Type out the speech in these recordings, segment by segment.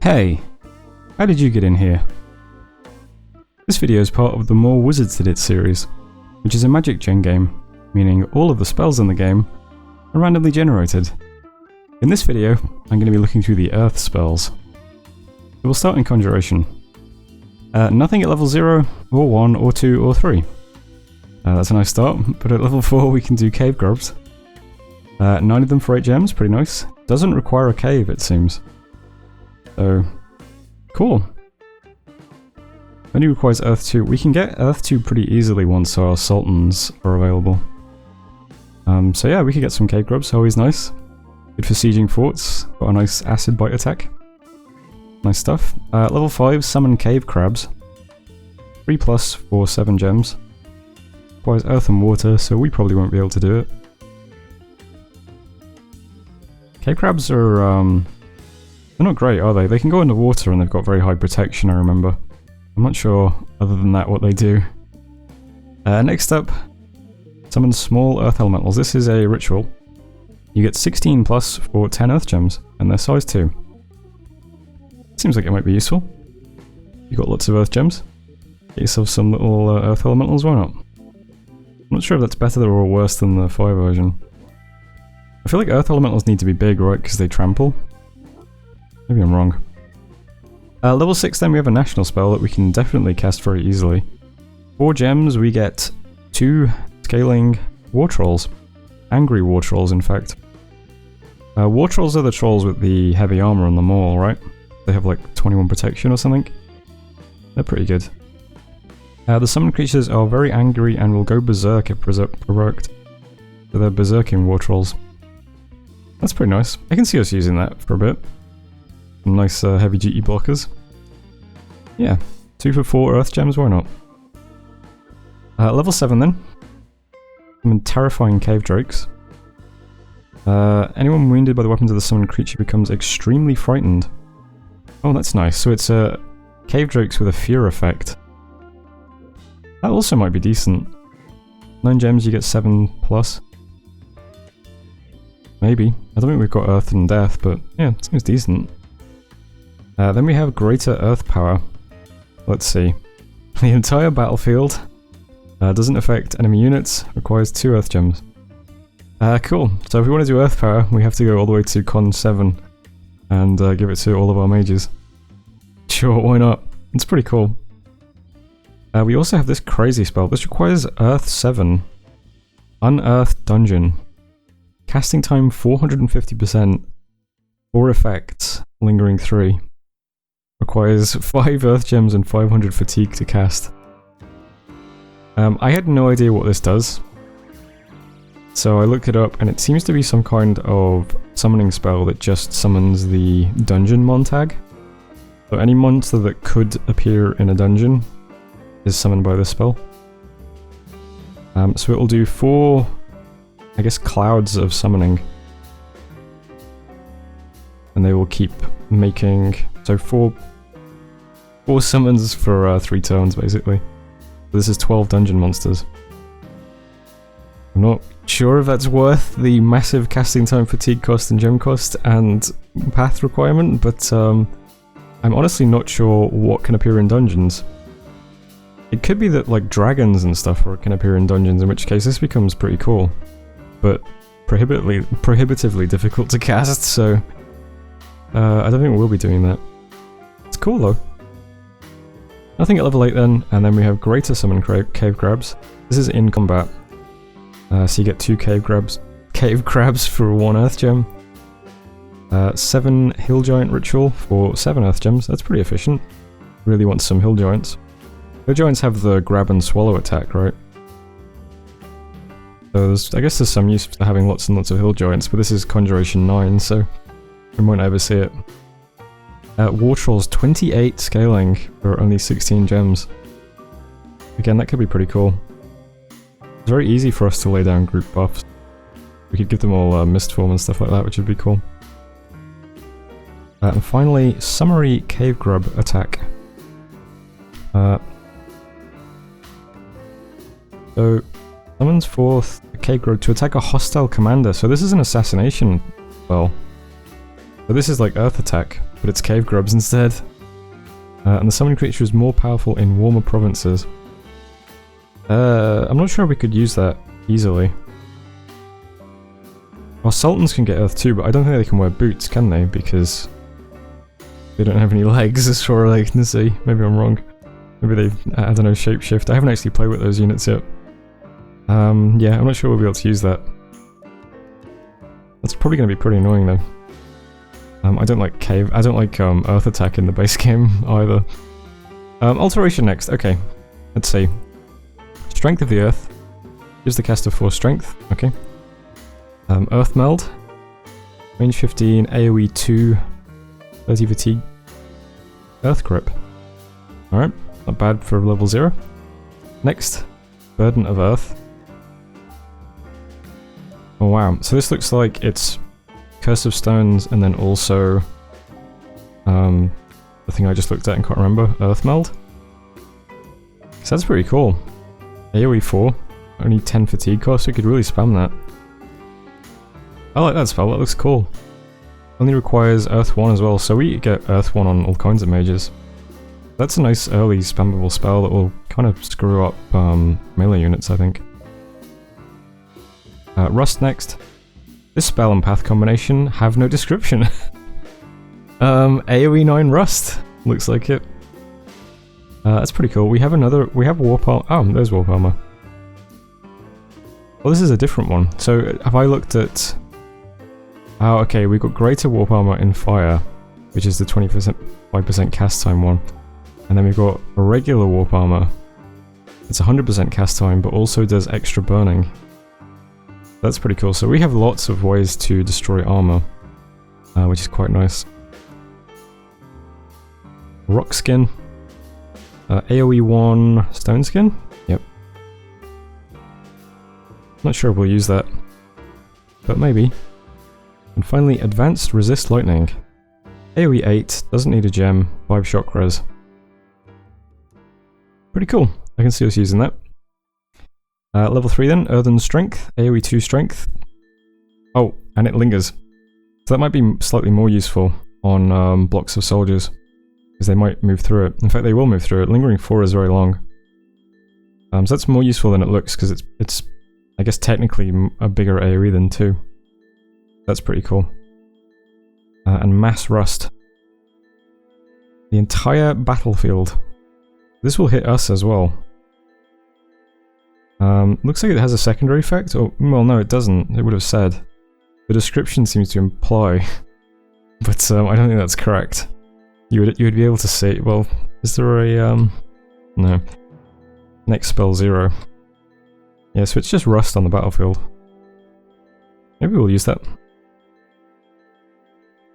Hey, how did you get in here? This video is part of the Morewizardsdidit series, which is a MagicGen game, meaning all of the spells in the game are randomly generated. In this video, I'm going to be looking through the Earth spells. So we'll start in Conjuration. Nothing at level 0, or 1, or 2, or 3. That's a nice start, but at level 4 we can do cave grubs. 9 of them for 8 gems, pretty nice. Doesn't require a cave, it seems. So, cool. Only requires Earth 2. We can get Earth 2 pretty easily once our Sultans are available. So yeah, we could get some cave grubs, always nice. Good for sieging forts, got a nice acid bite attack. Nice stuff. Level 5, summon cave crabs. 3+ for 7 gems. Requires earth and water, so we probably won't be able to do it. Cave crabs are, they're not great, are they? They can go into water and they've got very high protection, I remember. I'm not sure, other than that, what they do. Next up, summon small earth elementals. This is a ritual. You get 16+ for 10 earth gems, and they're size 2. Seems like it might be useful. You got lots of earth gems. Get yourself some little earth elementals, why not? I'm not sure if that's better or worse than the fire version. I feel like earth elementals need to be big, right? Because they trample. Maybe I'm wrong. Level 6 then we have a national spell that we can definitely cast very easily. 4 gems, we get 2 scaling war trolls. Angry war trolls, in fact. War trolls are the trolls with the heavy armor on them all, right? They have like 21 protection or something. They're pretty good. The summoned creatures are very angry and will go berserk if provoked. So they're berserking war trolls. That's pretty nice. I can see us using that for a bit. Some nice heavy duty blockers. Yeah, 2 for 4 earth gems, why not? Level 7 then. Some terrifying cave drakes. Anyone wounded by the weapons of the summoned creature becomes extremely frightened. Oh, that's nice. So it's cave drakes with a fear effect. That also might be decent. 9 gems, you get 7+. Maybe. I don't think we've got Earth and Death, but yeah, it seems decent. Then we have Greater Earth Power. Let's see. The entire battlefield doesn't affect enemy units, requires 2 Earth Gems. Cool. So if we want to do Earth Power, we have to go all the way to Con 7 and give it to all of our mages. Sure, why not? It's pretty cool. We also have this crazy spell. This requires Earth 7. Unearthed Dungeon. Casting time 450%. 4 effects. Lingering 3. Requires 5 Earth Gems and 500 fatigue to cast. I had no idea what this does. So I looked it up and it seems to be some kind of summoning spell that just summons the dungeon montag. So any monster that could appear in a dungeon is summoned by this spell. So it will do 4, I guess, clouds of summoning. And they will keep making, so 4 summons for 3 turns, basically. This is 12 dungeon monsters. I'm not sure if that's worth the massive casting time, fatigue cost, and gem cost, and path requirement, but I'm honestly not sure what can appear in dungeons. It could be that like dragons and stuff can appear in dungeons, in which case this becomes pretty cool. But prohibitively difficult to cast, so I don't think we'll be doing that. It's cool though. Nothing at level 8 then, and then we have Greater Summon Cave Crabs. This is in combat. So you get 2 cave crabs for 1 Earth Gem. 7 Hill Giant Ritual for 7 Earth Gems. That's pretty efficient. Really want some Hill Giants. Hill Giants have the grab and swallow attack, right? So I guess there's some use to having lots and lots of Hill Giants, but this is Conjuration 9, so we won't ever see it. War Trolls 28 scaling for only 16 gems. Again, that could be pretty cool. It's very easy for us to lay down group buffs. We could give them all mist form and stuff like that, which would be cool. And finally, Summary Cave Grub attack. So, summons forth a cave grub to attack a hostile commander. So this is an assassination spell. So this is like Earth attack. but it's cave grubs instead. And the summoning creature is more powerful in warmer provinces. I'm not sure we could use that easily. Our sultans can get earth too, but I don't think they can wear boots, can they? Because they don't have any legs as far as I can see. Maybe I'm wrong. Maybe they, I don't know, shapeshift. I haven't actually played with those units yet. Yeah, I'm not sure we'll be able to use that. That's probably going to be pretty annoying though. I don't like earth attack in the base game either. Alteration next. Okay, let's see. Strength of the earth gives the caster 4 strength. Okay. Earth meld. Range 15. AoE 2. 30 fatigue. Earth grip. All right, not bad for level 0. Next, burden of earth. Oh wow! So this looks like it's Curse of Stones, and then also the thing I just looked at and can't remember, Earth Meld. So that's pretty cool. AoE 4, only 10 fatigue cost, we could really spam that. I like that spell, that looks cool. Only requires Earth 1 as well, so we get Earth 1 on all kinds of mages. That's a nice early spammable spell that will kind of screw up melee units, I think. Rust next. This spell and path combination have no description. AoE 9 Rust, looks like it. That's pretty cool. We have Warp Armor. Oh, there's Warp Armor. Well, this is a different one. So, have I looked at... Oh, okay, we've got Greater Warp Armor in Fire, which is the 5% cast time one. And then we've got a regular Warp Armor. It's 100% cast time, but also does extra burning. That's pretty cool. So we have lots of ways to destroy armor, which is quite nice. Rock Skin. AoE 1 Stone Skin? Yep. Not sure if we'll use that, but maybe. And finally, Advanced Resist Lightning. AoE 8, doesn't need a gem, 5 shock res. Pretty cool. I can see us using that. Level 3 then, Earthen Strength, AoE 2 Strength. Oh, and it lingers. So that might be slightly more useful on blocks of soldiers, because they might move through it. In fact, they will move through it. Lingering 4 is very long. So that's more useful than it looks, because it's I guess technically a bigger AoE than 2. That's pretty cool. And Mass Rust. The entire battlefield. This will hit us as well. Looks like it has a secondary effect, or, well no it doesn't, it would have said. The description seems to imply, but I don't think that's correct. You would be able to see, well, is there a, no. Next spell 0. Yeah, so it's just rust on the battlefield. Maybe we'll use that.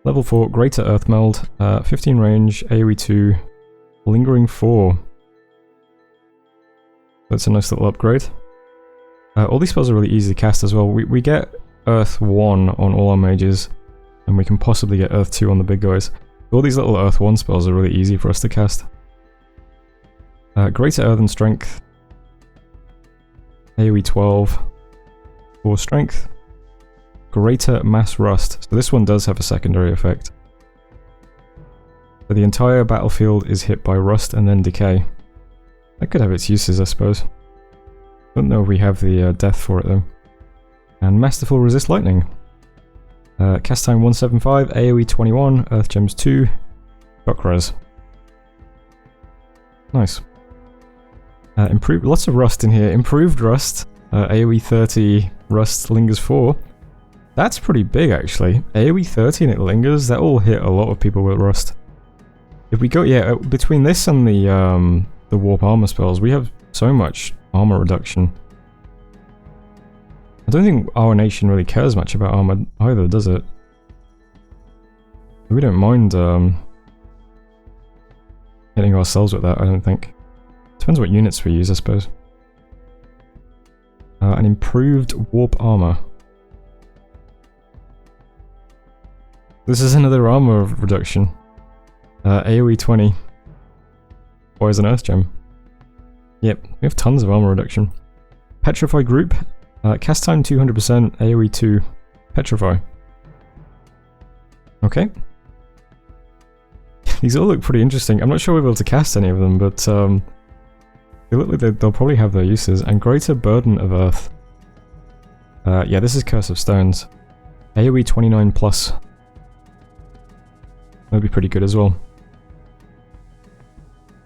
Level 4, Greater Earth Meld, 15 range, AoE 2, Lingering 4. That's a nice little upgrade. All these spells are really easy to cast as well. We get Earth 1 on all our mages, and we can possibly get Earth 2 on the big guys. All these little Earth 1 spells are really easy for us to cast. Greater Earthen Strength. AoE 12. 4 Strength. Greater Mass Rust. So this one does have a secondary effect. So the entire battlefield is hit by rust and then decay. That could have its uses, I suppose. Don't know if we have the death for it though. And Masterful Resist Lightning. Cast time 175, AoE 21, Earth Gems 2, Shock Res. Nice. Improved, lots of rust in here. Improved Rust, AoE 30, Rust lingers 4. That's pretty big actually. AoE 30 and it lingers, that will hit a lot of people with rust. If we go, yeah, between this and the Warp Armor spells, we have so much armor reduction. I don't think our nation really cares much about armor either, does it? We don't mind hitting ourselves with that, I don't think. Depends what units we use, I suppose. An improved Warp Armor. This is another armor reduction. AoE 20. Poison Earth Gem. Yep, we have tons of armor reduction. Petrify Group. Cast time 200%, AoE 2. Petrify. Okay. These all look pretty interesting. I'm not sure we'll be able to cast any of them, but they look like they'll probably have their uses. And Greater Burden of Earth. Yeah, this is Curse of Stones. AoE 29 plus. That'd be pretty good as well.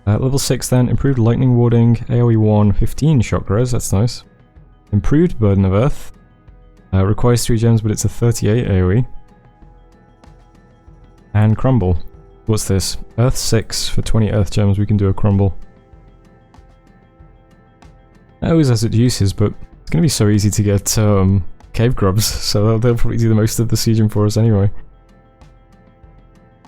Level 6 then, Improved Lightning Warding, AoE 1, 15 Shock Res, that's nice. Improved Burden of Earth. Requires 3 gems, but it's a 38 AoE. And Crumble. What's this? Earth 6 for 20 Earth Gems, we can do a Crumble. That always has its uses, but it's going to be so easy to get Cave Grubs, so they'll probably do the most of the sieging for us anyway.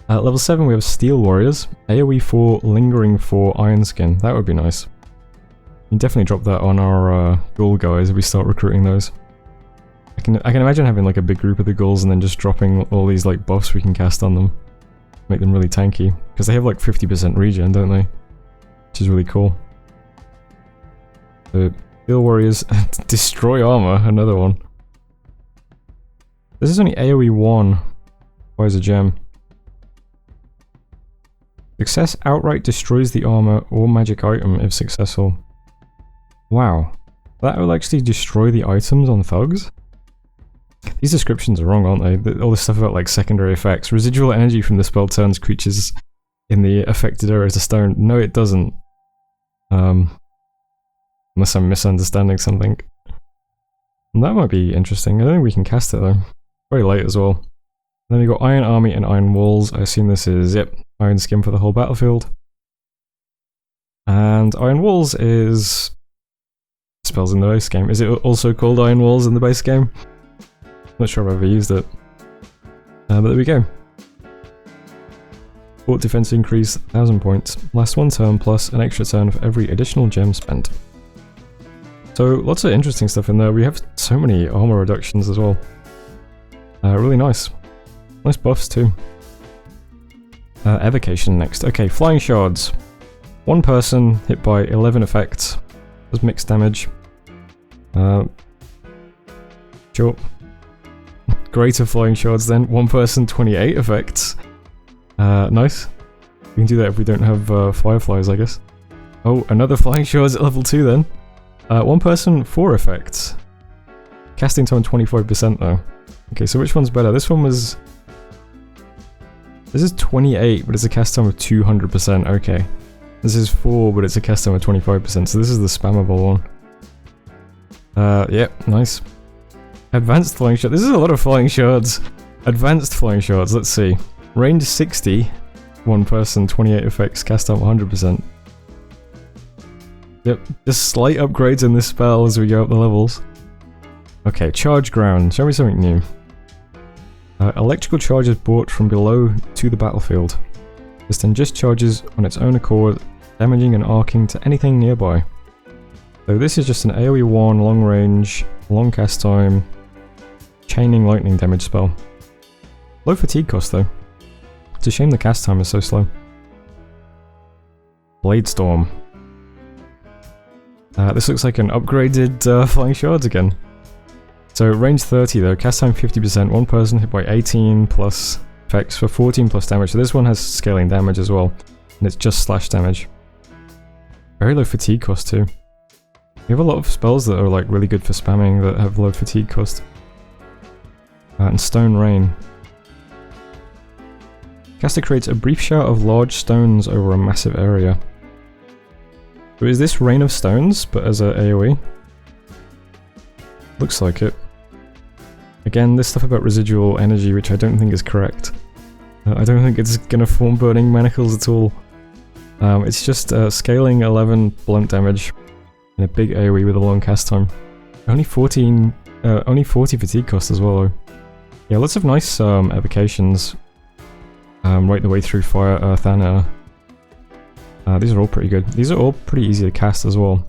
At level 7 we have Steel Warriors, AoE 4, Lingering 4, Iron Skin. That would be nice. You can definitely drop that on our ghoul guys if we start recruiting those. I can imagine having like a big group of the ghouls and then just dropping all these like buffs we can cast on them. Make them really tanky. Because they have like 50% regen, don't they? Which is really cool. So, Steel Warriors, Destroy Armor, another one. This is only AoE 1. Why is a gem? Success outright destroys the armor or magic item if successful. Wow. That will actually destroy the items on thugs? These descriptions are wrong, aren't they? All this stuff about like secondary effects. Residual energy from the spell turns creatures in the affected area to stone. No, it doesn't. Unless I'm misunderstanding something. And that might be interesting. I don't think we can cast it though. Very late as well. Then we got Iron Army and Iron Walls. I assume this is, yep, Iron Skin for the whole battlefield. And Iron Walls is spells in the base game. Is it also called Iron Walls in the base game? Not sure I've ever used it. But there we go. Fort defense increase 1000 points. Last one turn plus an extra turn for every additional gem spent. So lots of interesting stuff in there. We have so many armor reductions as well. Really nice. Nice buffs too. Evocation next. Okay, Flying Shards. One person hit by 11 effects. Does mixed damage. Sure. Greater Flying Shards then. One person, 28 effects. Nice. We can do that if we don't have Fireflies, I guess. Oh, another Flying Shards at level 2 then. One person, 4 effects. Casting time 25% though. Okay, so which one's better? This one was... This is 28, but it's a cast time of 200%, okay. This is 4, but it's a cast time of 25%, so this is the spammable one. Yep, nice. Advanced Flying Shards. This is a lot of Flying Shards. Advanced Flying Shards, let's see. Range 60, one person, 28 effects, cast time 100%. Yep, just slight upgrades in this spell as we go up the levels. Okay, Charge Ground. Show me something new. Electrical charge is brought from below to the battlefield. This then just charges on its own accord, damaging and arcing to anything nearby. So this is just an AoE 1, long range, long cast time, chaining lightning damage spell. Low fatigue cost though. It's a shame the cast time is so slow. Blade Storm. This looks like an upgraded Flying Shards again. So range 30 though, cast time 50%, one person hit by 18 plus effects for 14 plus damage. So this one has scaling damage as well, and it's just slash damage. Very low fatigue cost too. We have a lot of spells that are like really good for spamming that have low fatigue cost. And Stone Rain. Caster creates a brief shower of large stones over a massive area. So is this Rain of Stones, but as a AoE? Looks like it. Again, this stuff about residual energy, which I don't think is correct. I don't think it's gonna form Burning Manacles at all. It's just scaling 11 blunt damage and a big AoE with a long cast time. Only 40 fatigue cost as well though. Yeah, lots of nice evocations right the way through Fire, Earth and Air. These are all pretty good. These are all pretty easy to cast as well.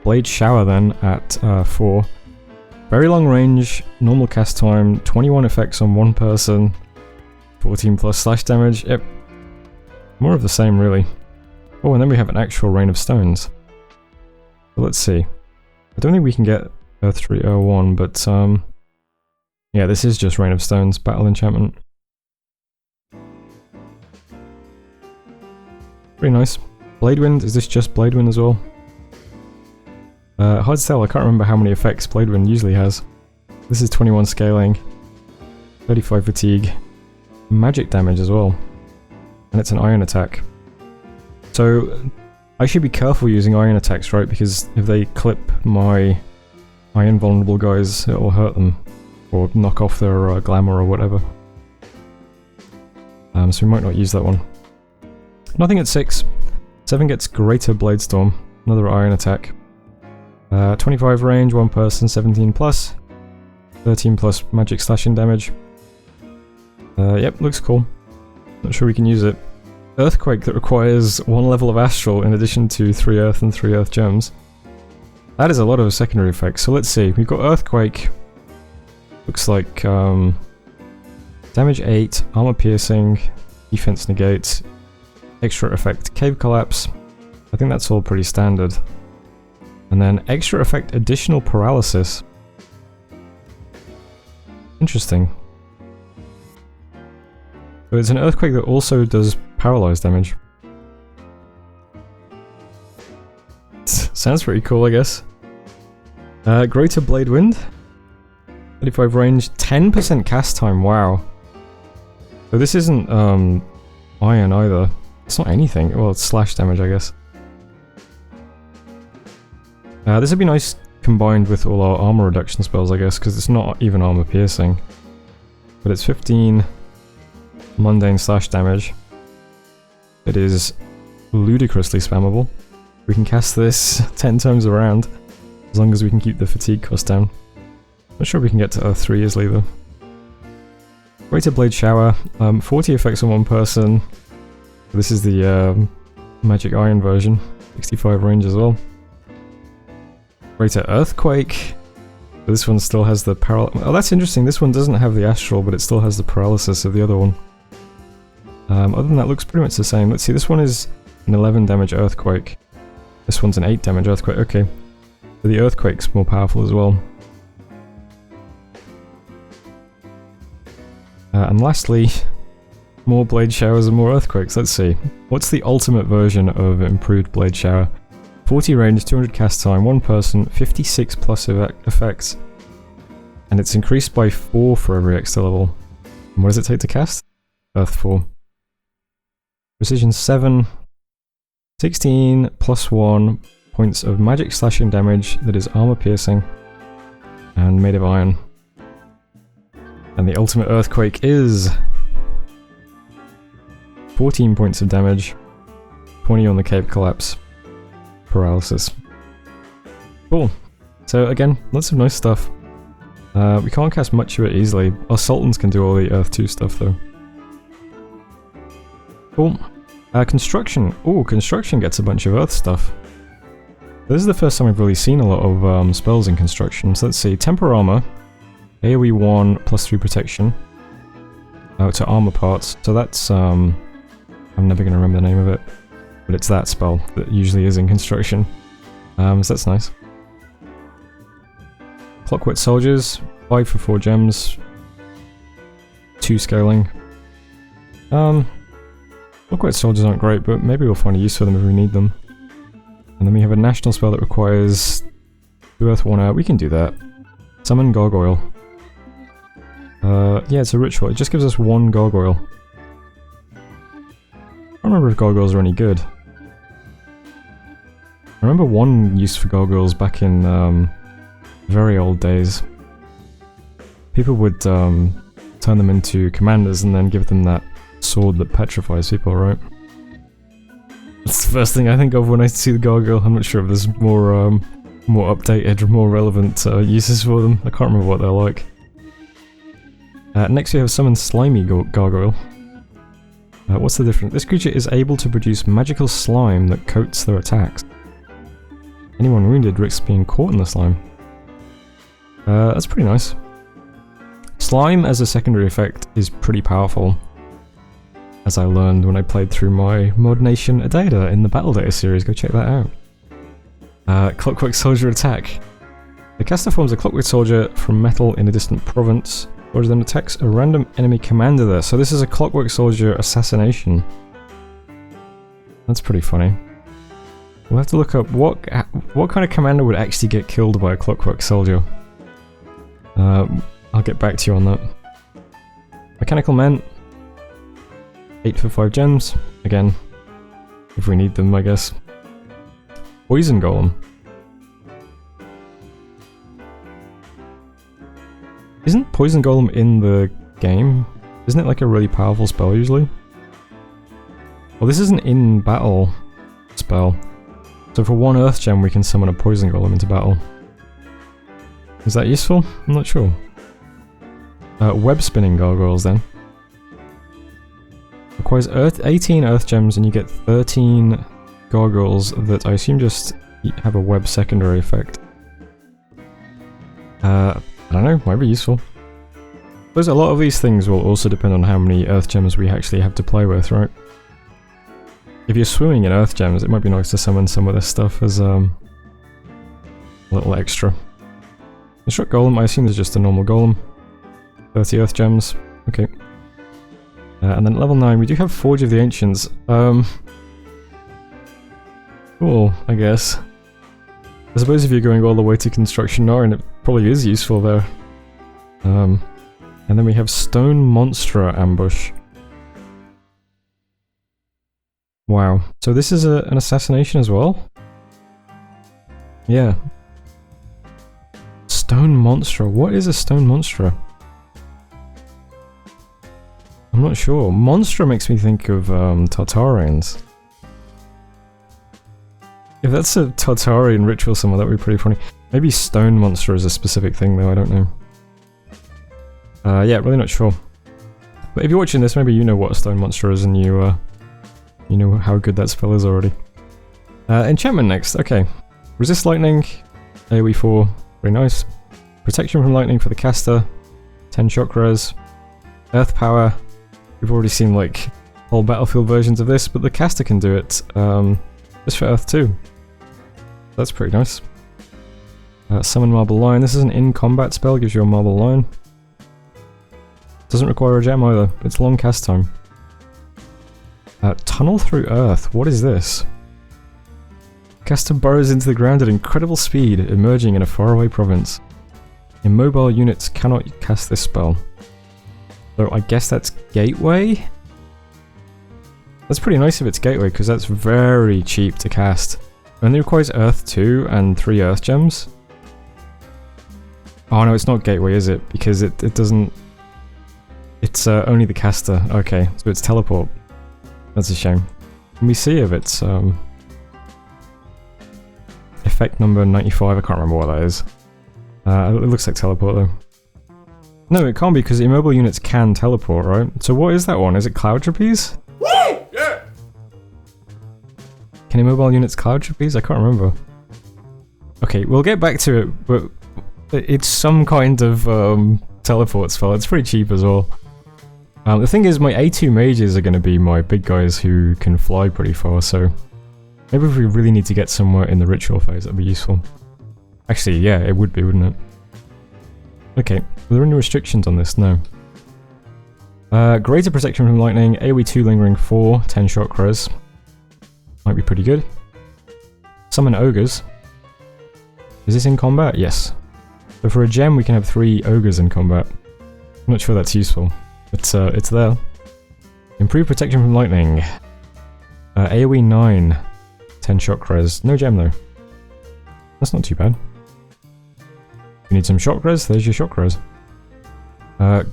Blade Shower then at 4. Very long range, normal cast time, 21 effects on one person, 14 plus slash damage, yep. More of the same really. Oh, and then we have an actual Rain of Stones. So let's see. I don't think we can get Earth 3, Earth 1, but yeah, this is just Rain of Stones, Battle Enchantment. Pretty nice. Blade Wind, is this just Blade Wind as well? Hard to tell, I can't remember how many effects Blade Wind usually has. This is 21 scaling, 35 fatigue, magic damage as well. And it's an iron attack. So, I should be careful using iron attacks, right? Because if they clip my iron vulnerable guys, it will hurt them. Or knock off their glamour or whatever. So we might not use that one. Nothing at 6. 7 gets Greater Bladestorm, another iron attack. 25 range, 1 person, 17 plus. 13 plus magic slashing damage. Yep, looks cool. Not sure we can use it. Earthquake that requires 1 level of Astral in addition to 3 Earth and 3 Earth gems. That is a lot of secondary effects, so let's see. We've got Earthquake. Looks like damage 8, armor piercing, defense negate, extra effect cave collapse. I think that's all pretty standard. And then extra effect additional paralysis. Interesting. So it's an earthquake that also does paralyze damage. Sounds pretty cool, I guess. Greater Blade Wind. 35 range, 10% cast time, wow. So this isn't iron either. It's not anything. Well, it's slash damage, I guess. This would be nice combined with all our armor reduction spells, I guess, because it's not even armor piercing. But it's 15 mundane slash damage. It is ludicrously spammable. We can cast this 10 times around, as long as we can keep the fatigue cost down. Not sure we can get to Earth 3 easily though. Greater Blade Shower, 40 effects on 1 person. This is the Magic Iron version, 65 range as well. Greater Earthquake. This one still has the oh, that's interesting, this one doesn't have the Astral, but it still has the paralysis of the other one. Other than that, looks pretty much the same. Let's see, this one is an 11 damage Earthquake. This one's an 8 damage Earthquake, okay. So the Earthquake's more powerful as well. And lastly, more Blade Showers and more Earthquakes. Let's see. What's the ultimate version of improved Blade Shower? 40 range, 200 cast time, 1 person, 56 plus effects. And it's increased by 4 for every extra level. And what does it take to cast? Earth 4. Precision 7. 16 plus 1 points of magic slashing damage that is armor piercing. And made of iron. And the ultimate earthquake is 14 points of damage, 20 on the cave collapse, paralysis. Cool. So again, lots of nice stuff. We can't cast much of it easily. Our Sultans can do all the Earth 2 stuff though. Cool. Construction. Oh, Construction gets a bunch of Earth stuff. This is the first time I've really seen a lot of spells in Construction. So let's see. Temper Armor. AoE 1 plus 3 protection to armor parts, so that's I'm never going to remember the name of it, but it's that spell that usually is in Construction, so that's nice. Clockwork Soldiers, 5 for 4 gems, 2 scaling. Clockwork Soldiers aren't great, but maybe we'll find a use for them if we need them. And then we have a national spell that requires 2 Earth, 1 Air. We can do that. Summon Gargoyle. Yeah, it's a ritual. It just gives us 1 gargoyle. I don't remember if gargoyles are any good. I remember one use for gargoyles back in very old days. People would turn them into commanders and then give them that sword that petrifies people, right? That's the first thing I think of when I see the gargoyle. I'm not sure if there's more updated or more relevant uses for them. I can't remember what they're like. Next we have Summon Slimy Gargoyle. What's the difference? This creature is able to produce magical slime that coats their attacks. Anyone wounded risks being caught in the slime. That's pretty nice. Slime as a secondary effect is pretty powerful, as I learned when I played through my Mod Nation data in the Battle Data series. Go check that out. Clockwork Soldier attack. The caster forms a Clockwork Soldier from metal in a distant province, or then attacks a random enemy commander there. So this is a Clockwork Soldier assassination. That's pretty funny. We'll have to look up what kind of commander would actually get killed by a Clockwork Soldier. I'll get back to you on that. Mechanical Men. 8 for 5 gems. Again, if we need them, I guess. Poison Golem. Isn't Poison Golem in the game? Isn't it like a really powerful spell usually? Well, this isn't in battle spell. So for 1 Earth Gem we can summon a Poison Golem into battle. Is that useful? I'm not sure. Web Spinning Gargoyles then. Requires 18 Earth Gems and you get 13 Gargoyles that I assume just have a web secondary effect. I don't know, might be useful. I suppose a lot of these things will also depend on how many Earth Gems we actually have to play with, right? If you're swimming in Earth Gems, it might be nice to summon some of this stuff as a little extra. Construct Golem, I assume there's just a normal Golem. 30 Earth Gems, okay. And then at level 9, we do have Forge of the Ancients. Cool, I guess. I suppose if you're going all the way to Construction Narn, it probably is useful there. And then we have Stone Monster Ambush. Wow, so this is an assassination as well? Yeah. Stone Monster, what is a Stone Monster? I'm not sure. Monster makes me think of Tartarians. If that's a Tartarian ritual somewhere, that would be pretty funny. Maybe Stone Monster is a specific thing though, I don't know. Yeah, really not sure. But if you're watching this, maybe you know what a Stone Monster is and you know how good that spell is already. Enchantment next, okay. Resist Lightning, AoE 4, very nice. Protection from Lightning for the caster, 10 shock res. Earth Power, we've already seen like whole battlefield versions of this, but the caster can do it just for Earth 2. That's pretty nice. Summon Marble Lion, this is an in-combat spell, gives you a Marble Lion. Doesn't require a gem either, it's long cast time. Tunnel through Earth, what is this? Caster burrows into the ground at incredible speed, emerging in a faraway province. Immobile units cannot cast this spell. So I guess that's Gateway? That's pretty nice if it's Gateway, because that's very cheap to cast. Only requires Earth 2 and 3 Earth Gems. Oh no, it's not Gateway, is it? Because it doesn't... It's only the caster. Okay, so it's Teleport. That's a shame. Can we see if it's... effect number 95, I can't remember what that is. It looks like Teleport though. No, it can't be because immobile units can teleport, right? So what is that one? Is it Cloud Trapeze? Woo! Yeah! Can immobile units Cloud Trapeze? I can't remember. Okay, we'll get back to it, but it's some kind of teleport spell. It's pretty cheap as well. The thing is, my A2 mages are going to be my big guys who can fly pretty far, so maybe if we really need to get somewhere in the ritual phase, that'd be useful. Actually, yeah, it would be, wouldn't it? Okay, are there any restrictions on this? No. Greater protection from lightning, AoE 2 lingering 4, 10 shock res. Might be pretty good. Summon ogres. Is this in combat? Yes. So for a gem we can have 3 ogres in combat. I'm not sure that's useful. It's there. Improve protection from lightning. AoE 9, 10 shock res. No gem though. That's not too bad. You need some shock res? There's your shock res.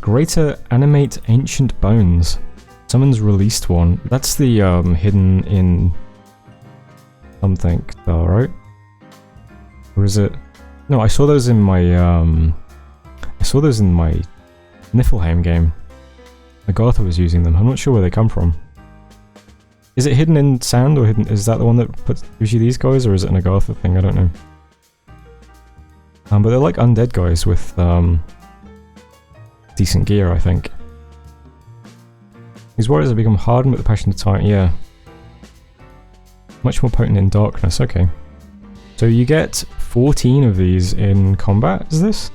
Greater animate ancient bones. Someone's released one. That's the hidden in something spell, right? Or is it? No, I saw those in my Niflheim game. Agartha was using them. I'm not sure where they come from. Is it hidden in sand or hidden? Is that the one that gives you these guys, or is it an Agartha thing? I don't know. But they're like undead guys with decent gear, I think. These warriors have become hardened with the passion of time. Yeah. Much more potent in darkness. Okay. So you get 14 of these in combat, is this?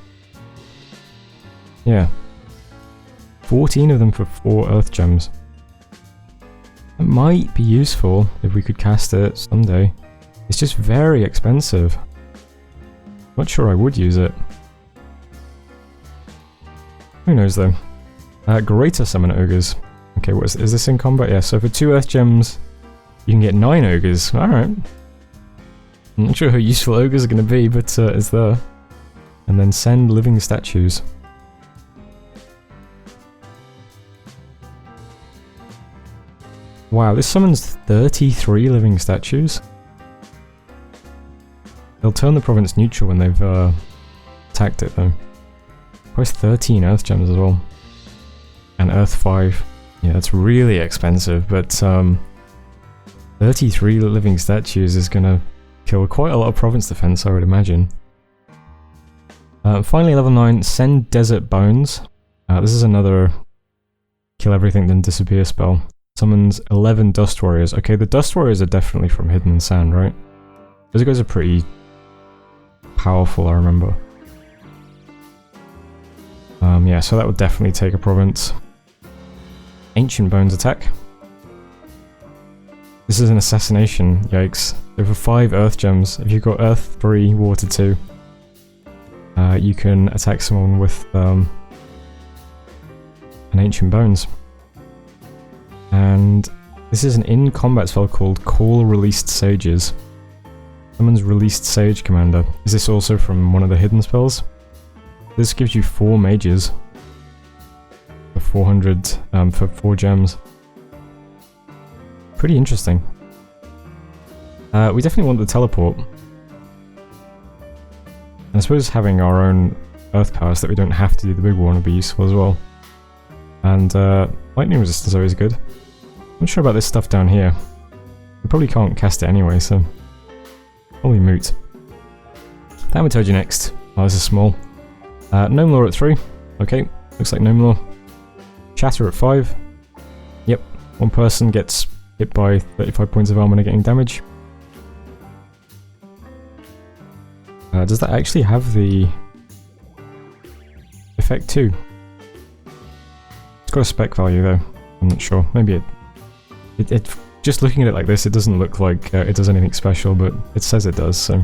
Yeah. 14 of them for 4 earth gems. That might be useful if we could cast it someday. It's just very expensive. Not sure I would use it. Who knows though. Greater Summon Ogres. Okay, what is this in combat? Yeah, so for 2 Earth Gems, you can get 9 Ogres. Alright. I'm not sure how useful Ogres are going to be, but it's there. And then send living statues. Wow, this summons 33 living statues. They'll turn the province neutral when they've attacked it though. Price 13 Earth Gems as well. And Earth 5. Yeah, that's really expensive, but 33 living statues is gonna kill quite a lot of province defense, I would imagine. Finally, level 9, send Desert Bones. This is another kill everything then disappear spell. Summons 11 Dust Warriors. Okay, the Dust Warriors are definitely from Hidden Sand, right? Those guys are pretty powerful, I remember. Yeah, so that would definitely take a province. Ancient Bones attack. This is an assassination, yikes. So for 5 Earth Gems, if you've got Earth 3, Water 2, you can attack someone with an Ancient Bones. And this is an in-combat spell called Call Released Sages. Someone's Released Sage Commander. Is this also from one of the hidden spells? This gives you 4 mages. For 400, for 4 gems. Pretty interesting. We definitely want the teleport. And I suppose having our own earth powers that we don't have to do the big one would be useful as well. And lightning resistance is always good. I'm not sure about this stuff down here. We probably can't cast it anyway, so probably moot. Thaumaturgy next. Oh, this is small. Gnome Lore at 3. Okay, looks like Gnome Lore. Shatter at 5. Yep, one person gets hit by 35 points of armor and getting damage. Does that actually have the effect too? It's got a spec value though. I'm not sure. Maybe it just looking at it like this, it doesn't look like it does anything special, but it says it does, so.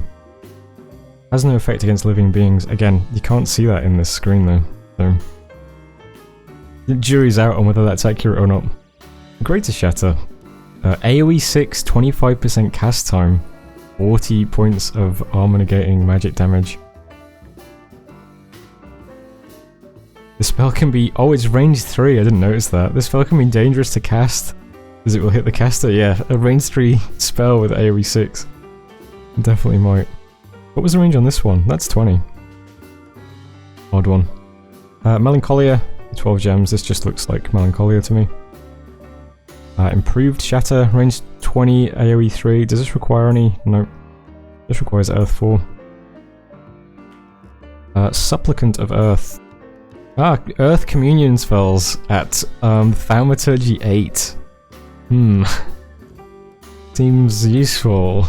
Has no effect against living beings. Again, you can't see that in this screen though, so. The jury's out on whether that's accurate or not. Greater Shatter. AoE 6, 25% cast time, 40 points of armor negating magic damage. The spell can be... oh, it's range 3, I didn't notice that. This spell can be dangerous to cast, because it will hit the caster. Yeah, a range 3 spell with AoE 6. Definitely might. What was the range on this one? That's 20. Odd one. Melancholia, 12 gems. This just looks like Melancholia to me. Improved Shatter, range 20, AoE 3. Does this require any? No. This requires Earth 4. Supplicant of Earth. Earth Communion spells at Thaumaturgy 8. Seems useful.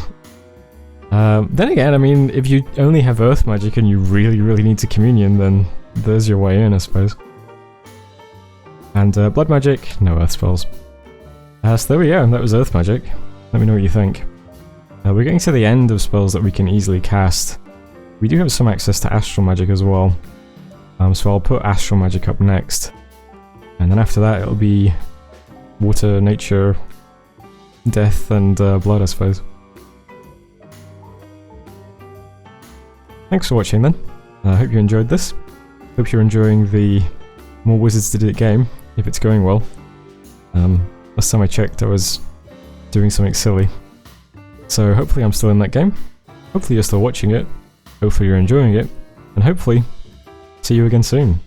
Then again, I mean, if you only have Earth magic and you really need to Communion, then there's your way in, I suppose. And Blood magic, no Earth spells. So there we go, that was Earth magic. Let me know what you think. We're getting to the end of spells that we can easily cast. We do have some access to Astral magic as well. So I'll put Astral magic up next. And then after that it'll be Water, Nature, Death and Blood, I suppose. Thanks for watching then. I hope you enjoyed this. Hope you're enjoying the Morewizardsdidit game, if it's going well. Last time I checked I was doing something silly. So hopefully I'm still in that game. Hopefully you're still watching it. Hopefully you're enjoying it. And hopefully see you again soon.